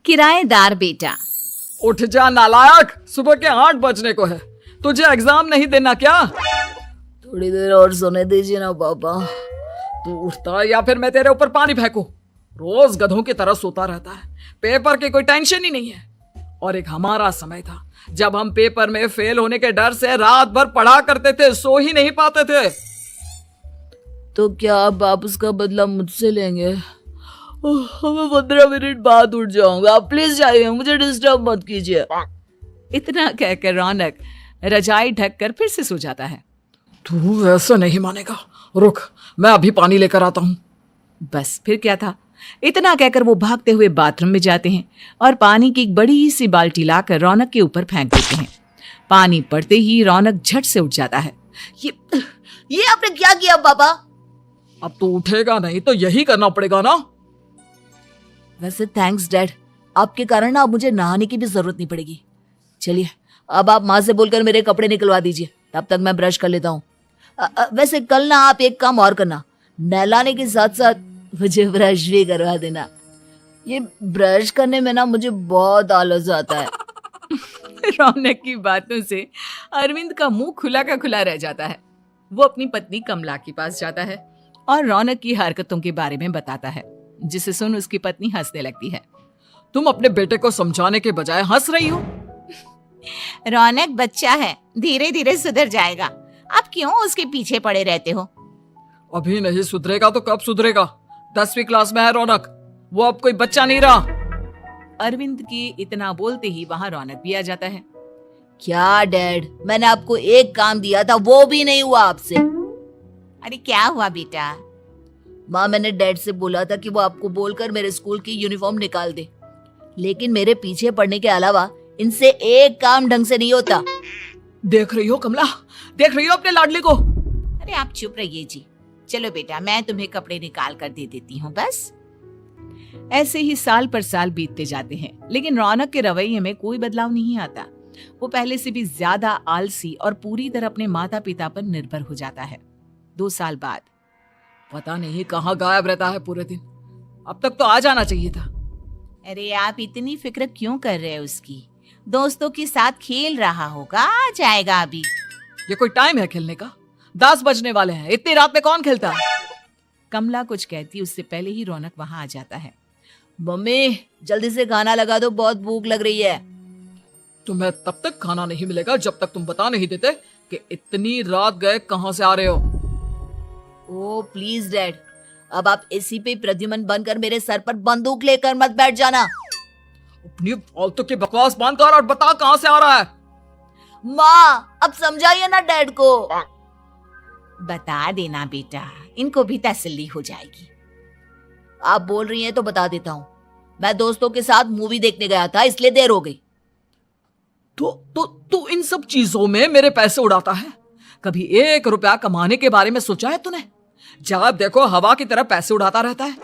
किराएदार बेटा। उठ जा नालायक, सुबह के 8 बजने को है, तुझे एग्जाम नहीं देना क्या? थोड़ी देर और सोने दीजिए ना पापा। तू उठता या फिर मैं तेरे ऊपर पानी फेंकूं? रोज गधों की तरह सोता रहता है, पेपर की कोई टेंशन ही नहीं है। और एक हमारा समय था जब हम पेपर में फेल होने के डर से रात भर पढ़ा करते थे, सो ही नहीं पाते थे। तो क्या आप उसका बदला मुझसे लेंगे? मैं 15 मिनट बाद उठ जाऊंगा, आप प्लीज जाइए, मुझे डिस्टर्ब मत कीजिए। इतना कहकर रौनक रजाई ढककर फिर से सो जाता है। तू ऐसा नहीं मानेगा, रुक मैं अभी पानी लेकर आता हूं। बस फिर क्या था, इतना कहकर वो भागते हुए बाथरूम में जाते हैं और पानी की एक बड़ी सी बाल्टी लाकर रौनक के ऊपर फेंक देते हैं। पानी पड़ते ही रौनक झट से उठ जाता है। ये आपने क्या किया पापा? अब तू उठेगा नहीं तो यही करना पड़ेगा ना। वैसे थैंक्स डैड, आपके कारण ना अब मुझे नहाने की भी जरूरत नहीं पड़ेगी। चलिए अब आप माँ से बोलकर मेरे कपड़े निकलवा दीजिए, तब तक मैं ब्रश कर लेता हूँ। वैसे कल ना आप एक काम और करना, नहलाने के साथ साथ मुझे ब्रश भी करवा देना। ये ब्रश करने में ना मुझे बहुत आलस आता है। रौनक की बातों से अरविंद का मुंह खुला का खुला रह जाता है। वो अपनी पत्नी कमला के पास जाता है और रौनक की हरकतों के बारे में बताता है, जिसे सुन उसकी पत्नी हंसने लगती है। तुम अपने बेटे को समझाने के बजाय हंस रही हो। रौनक बच्चा है, धीरे धीरे सुधर जाएगा, आप क्यों उसके पीछे पड़े रहते हो? अभी नहीं सुधरेगा तो कब सुधरेगा? 10वीं क्लास में है रौनक, वो अब कोई बच्चा नहीं रहा। अरविंद की इतना बोलते ही वहां रौनक भी आ जाता है। क्या डैड, मैंने आपको एक काम दिया था, वो भी नहीं हुआ आपसे। अरे क्या हुआ बेटा? माँ, मैंने डैड से बोला था कि वो आपको बोलकर मेरे स्कूल की यूनिफॉर्म निकाल दे, लेकिन मेरे पीछे पड़ने के अलावा इनसे एक काम ढंग से नहीं होता। देख रही हो कमला, देख रही हो अपने लाडले को? अरे आप चुप रहिए जी। चलो बेटा, मैं तुम्हें कपड़े निकाल कर दे देती हूँ बस। ऐसे ही साल पर साल बीतते जाते हैं, लेकिन रौनक के रवैये में कोई बदलाव नहीं आता। वो पहले से भी ज्यादा आलसी और पूरी तरह अपने माता पिता पर निर्भर हो जाता है। 2 साल बाद पता नहीं कहाँ गायब रहता है पूरे दिन, अब तक तो आ जाना चाहिए था। अरे आप इतनी फिक्र क्यों कर रहे हैं उसकी? दोस्तों के साथ खेल रहा होगा, आ जाएगा अभी। ये कोई टाइम है खेलने का? 10 बजने वाले हैं, इतनी रात में कौन खेलता है? कमला कुछ कहती उससे पहले ही रौनक वहां आ जाता है। मम्मी जल्दी से खाना लगा दो, बहुत भूख लग रही है। तुम्हें तब तक खाना नहीं मिलेगा जब तक तुम बता नहीं देते कि इतनी रात गए कहां से आ रहे हो। ओ प्लीज डैड, अब आप एसी पे प्रद्युमन बनकर मेरे सर पर बंदूक लेकर मत बैठ जाना। अपनी फालतू की बकवास बंद कर और बता कहां से आ रहा है। माँ अब समझाइए ना डैड को। बता देना बेटा, इनको भी तसल्ली हो जाएगी। आप बोल रही हैं तो बता देता हूँ, मैं दोस्तों के साथ मूवी देखने गया था, इसलिए देर हो गई। तो इन सब चीजों में मेरे पैसे उड़ाता है? कभी 1 रुपया कमाने के बारे में सोचा है तूने? जब देखो हवा की तरह पैसे उड़ाता रहता है।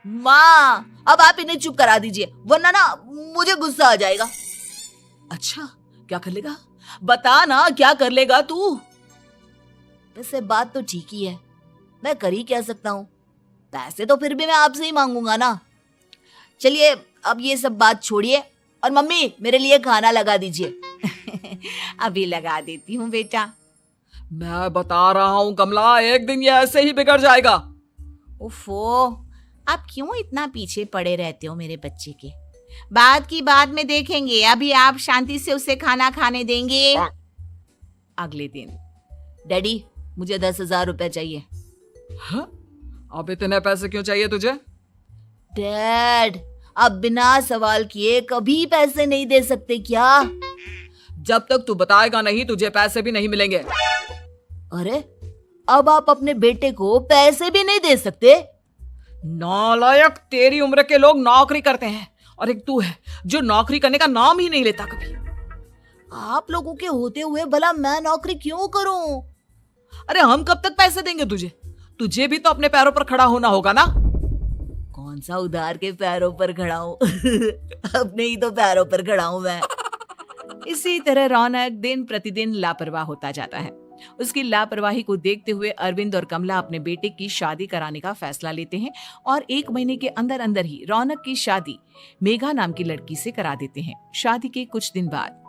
माँ अब आप इन्हें चुप करा दीजिए, वरना ना मुझे गुस्सा आ जाएगा। अच्छा क्या कर लेगा? बता ना क्या कर लेगा तू? वैसे बात तो ठीक ही है, मैं कर ही क्या सकता हूँ, पैसे तो फिर भी मैं आपसे ही मांगूंगा ना। चलिए अब ये सब बात छोड़िए और मम्मी मेरे लिए खाना लगा दीजिए। अभी लगा देती हूँ बेटा। मैं बता रहा हूँ कमला, एक दिन ये ऐसे ही बिगड़ जाएगा। उफ़ो, आप क्यों इतना पीछे पड़े रहते हो मेरे बच्चे के? बात की बाद में देखेंगे, अभी आप शांति से उसे खाना खाने देंगे? अगले दिन डैडी मुझे 10,000 रुपए चाहिए। हाँ? अब इतने पैसे क्यों चाहिए तुझे? डैड अब बिना सवाल किए कभी पैसे नहीं दे सकते क्या? जब तक तू बताएगा नहीं तुझे पैसे भी नहीं मिलेंगे। अरे अब आप अपने बेटे को पैसे भी नहीं दे सकते? नालायक, तेरी उम्र के लोग नौकरी करते हैं और एक तू है जो नौकरी करने का नाम ही नहीं लेता कभी। आप लोगों के होते हुए भला मैं नौकरी क्यों करूं? अरे हम कब तक पैसे देंगे तुझे? तुझे भी तो अपने पैरों पर खड़ा होना होगा ना। कौन सा उधार के पैरों पर खड़ा हूं? अपने ही तो पैरों पर खड़ा हूं मैं। इसी तरह रौनक दिन प्रतिदिन लापरवाह होता जाता है उसकी लापरवाही को देखते हुए अरविंद और कमला अपने बेटे की शादी कराने का फैसला लेते हैं और 1 महीने के अंदर अंदर ही रौनक की शादी मेघा नाम की लड़की से करा देते हैं। शादी के कुछ दिन बाद,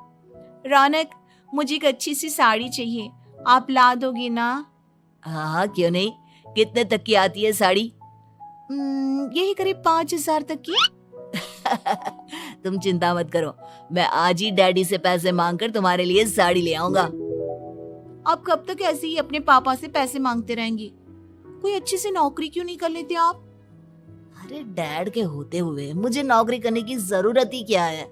रौनक, मुझे एक अच्छी सी साड़ी चाहिए, आप ला दोगे ना? हाँ हाँ, क्यों नहीं। कितने तक की आती है साड़ी? यही करीब 5,000 तक की। तुम चिंता मत करो, मैं आज ही डैडी से पैसे मांगकर तुम्हारे लिए साड़ी ले आऊंगा। आप कब तक ऐसे ही अपने पापा से पैसे मांगते रहेंगे? कोई अच्छी सी नौकरी क्यों नहीं कर लेते आप? अरे डैड के होते हुए मुझे नौकरी करने की जरूरत ही क्या है?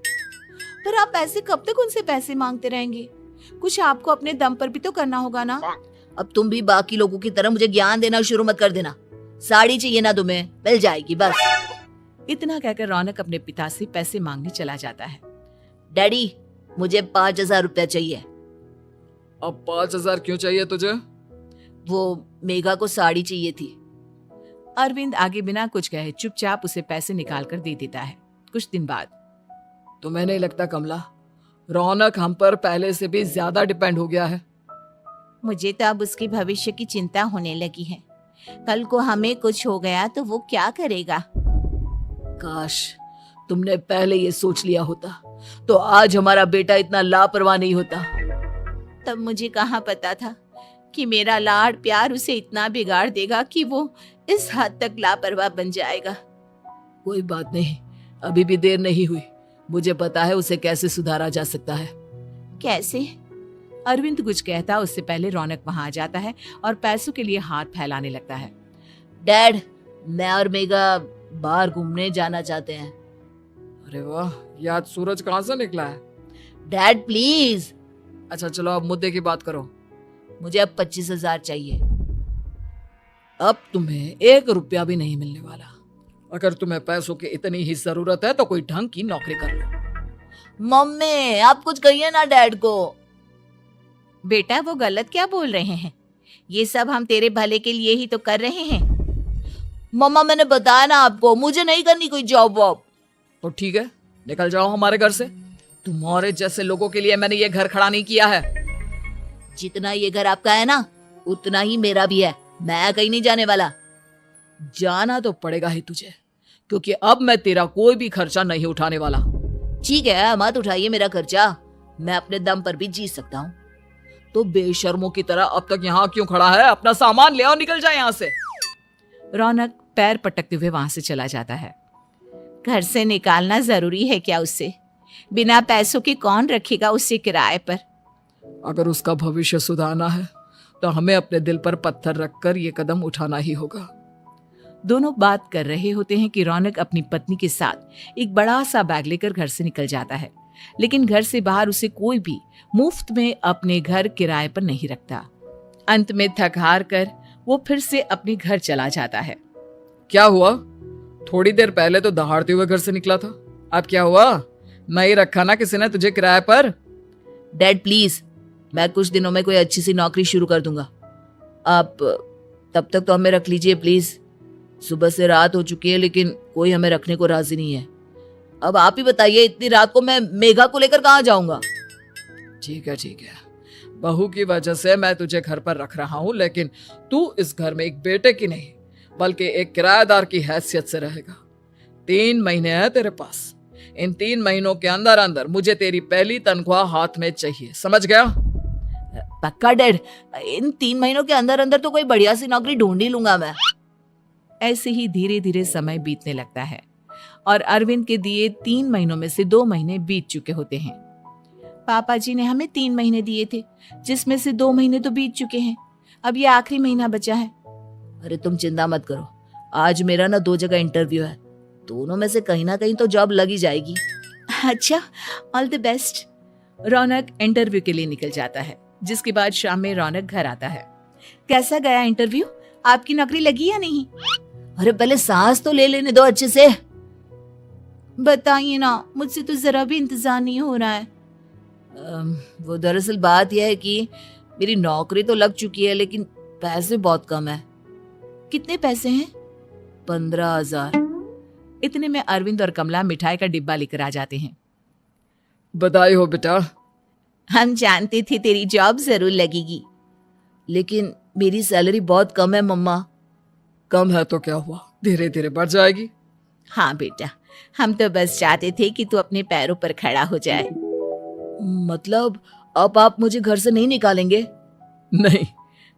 पर आप ऐसे कब तक उनसे पैसे मांगते रहेंगे? कुछ आपको अपने दम पर भी तो करना होगा ना। अब तुम भी बाकी लोगों की तरह मुझे ज्ञान देना शुरू मत कर देना। साड़ी चाहिए ना तुम्हें, मिल जाएगी बस। इतना कहकर रौनक अपने पिता से पैसे मांगने चला जाता है। डैडी, मुझे 5,000 रुपया चाहिए। अब 5,000 क्यों चाहिए तुझे? वो मेघा को साड़ी चाहिए थी। अरविंद आगे बिना कुछ कहे चुपचाप उसे पैसे निकाल कर दे देता है। कुछ दिन बाद, तुम्हें नहीं लगता कमला, रौनक हम पर पहले से भी ज्यादा डिपेंड हो गया है? मुझे तो अब उसके भविष्य की चिंता होने लगी है। कल को हमें कुछ हो गया तो वो क्या करेगा? काश तुमने पहले ये सोच लिया होता तो आज हमारा बेटा इतना लापरवाह नहीं होता। तब मुझे कहाँ पता था कि मेरा लाड़ प्यार उसे इतना बिगाड़ देगा कि वो इस हद तक लापरवाह बन जाएगा। कोई बात नहीं, अभी भी देर नहीं हुई। मुझे पता है उसे कैसे सुधारा जा सकता है। कैसे? अरविंद कुछ कहता उससे पहले रौनक वहां आ जाता है और पैसों के लिए हाथ फैलाने लगता है। डैड, मैं और मेघा बाहर घूमने जाना चाहते हैं। अरे वाह, ये आज सूरज कहाँ से निकला है? Dad please. अच्छा चलो अब मुद्दे की बात करो। मुझे अब 25,000 चाहिए। अब तुम्हें 1 रुपया भी नहीं मिलने वाला। अगर तुम्हें पैसों की इतनी ही जरूरत है तो कोई ढंग की नौकरी कर लो। मम्मी, आप कुछ कहिए ना डैड को। बेटा, वो गलत क्या बोल रहे हैं? ये सब हम तेरे भले के लिए ही तो कर रहे हैं। मम्मा, मैंने बताया ना आपको, मुझे नहीं करनी कोई जॉब वॉब। तो ठीक है, निकल जाओ हमारे घर से। तुम्हारे जैसे लोगों के लिए मैंने ये घर खड़ा नहीं किया है। जितना ये घर आपका है ना, उतना ही मेरा भी है। मैं कहीं नहीं जाने वाला। जाना तो पड़ेगा ही तुझे, क्योंकि अब मैं तेरा कोई भी खर्चा नहीं उठाने वाला। ठीक है, मत उठाइए मेरा खर्चा, मैं अपने दम पर भी जी सकता हूँ। तो बेशर्मों की तरह अब तक यहाँ क्यों खड़ा है? अपना सामान ले आओ, निकल जाए यहाँ से। रौनक पैर पटकते हुए वहां से चला जाता है। घर से निकालना जरूरी है क्या उससे? बिना पैसों के कौन रखेगा उसे किराए पर? अगर उसका भविष्य सुधारना है तो हमें अपने दिल पर पत्थर रखकर ये कदम उठाना ही होगा। दोनों बात कर रहे होते हैं कि रौनक अपनी पत्नी के साथ एक बड़ा सा बैग लेकर घर से निकल जाता है, लेकिन घर से बाहर उसे कोई भी मुफ्त में अपने घर किराए पर नहीं रखता। अंत में थक हार कर वो फिर से अपने घर चला जाता है। क्या हुआ? थोड़ी देर पहले तो दहाड़ते हुए घर से निकला था, अब क्या हुआ? नहीं रखा ना किसी ने तुझे किराए पर? डैड प्लीज, मैं कुछ दिनों में कोई अच्छी सी नौकरी शुरू कर दूंगा। आप तब तक तो हमें रख लीजिए प्लीज। सुबह से रात हो चुकी है लेकिन कोई हमें रखने को राजी नहीं है। अब आप ही बताइए, इतनी रात को मैं मेघा को लेकर कहाँ जाऊंगा? ठीक है ठीक है, बहू की वजह से मैं तुझे घर पर रख रहा हूँ, लेकिन तू इस घर में एक बेटे की नहीं बल्कि एक किराएदार की हैसियत से रहेगा। 3 महीने हैं तेरे पास। इन 3 महीनों के अंदर अंदर मुझे तेरी पहली तनख्वाह हाथ में चाहिए, समझ गया? पक्का डैड, इन 3 महीनों के अंदर अंदर तो कोई बढ़िया सी नौकरी ढूंढ ही लूंगा मैं। ऐसे ही धीरे धीरे समय बीतने लगता है और अरविंद के दिए 3 महीनों में से 2 महीने बीत चुके होते हैं। पापा जी ने हमें 3 महीने दिए थे, जिसमें से 2 महीने तो बीत चुके हैं। अब ये आखिरी महीना बचा है। अरे तुम चिंता मत करो, आज मेरा ना 2 जगह इंटरव्यू है, दोनों में से कहीं ना कहीं तो जॉब लगी जाएगी। अच्छा, all the best. Raunak interview के लिए निकल जाता है, जिसके बाद शाम में रौनक घर आता है। कैसा गया इंटरव्यू? आपकी नौकरी लगी या नहीं? अरे पहले सांस तो ले लेने दो अच्छे से। बताइए ना, मुझसे तो जरा भी इंतजार नहीं हो रहा है। वो दरअसल बात यह है कि मेरी नौकरी तो लग चुकी है लेकिन पैसे बहुत कम है। कितने पैसे हैं? 15,000। इतने में अरविंद और कमला मिठाई का डिब्बा लेकर आ जाते हैं। बधाई हो बेटा। हम जानते थे तेरी जॉब जरूर लगेगी। लेकिन मेरी सैलरी बहुत कम है मम्मा। कम है तो क्या हुआ, धीरे धीरे बढ़ जाएगी। हाँ बेटा, हम तो बस चाहते थे कि तू अपने पैरों पर खड़ा हो जाए। मतलब अब आप मुझे घर से नहीं निकालेंगे? नहीं,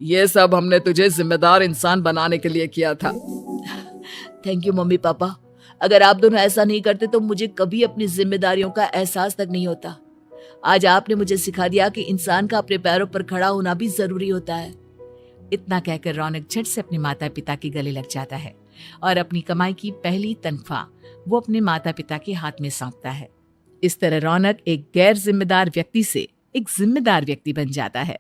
ये सब हमने तुझे जिम्मेदार इंसान बनाने के लिए किया था। Thank you mummy papa. अगर आप दोनों ऐसा नहीं करते तो मुझे कभी अपनी जिम्मेदारियों का एहसास तक नहीं होता। आज आपने मुझे सिखा दिया कि इंसान का अपने पैरों पर खड़ा होना भी जरूरी होता है। इतना कहकर रौनक झट से अपने माता पिता के गले लग जाता है और अपनी कमाई की पहली तनख्वाह वो अपने माता पिता के हाथ में सौंपता है। इस तरह रौनक एक गैर जिम्मेदार व्यक्ति से एक जिम्मेदार व्यक्ति बन जाता है।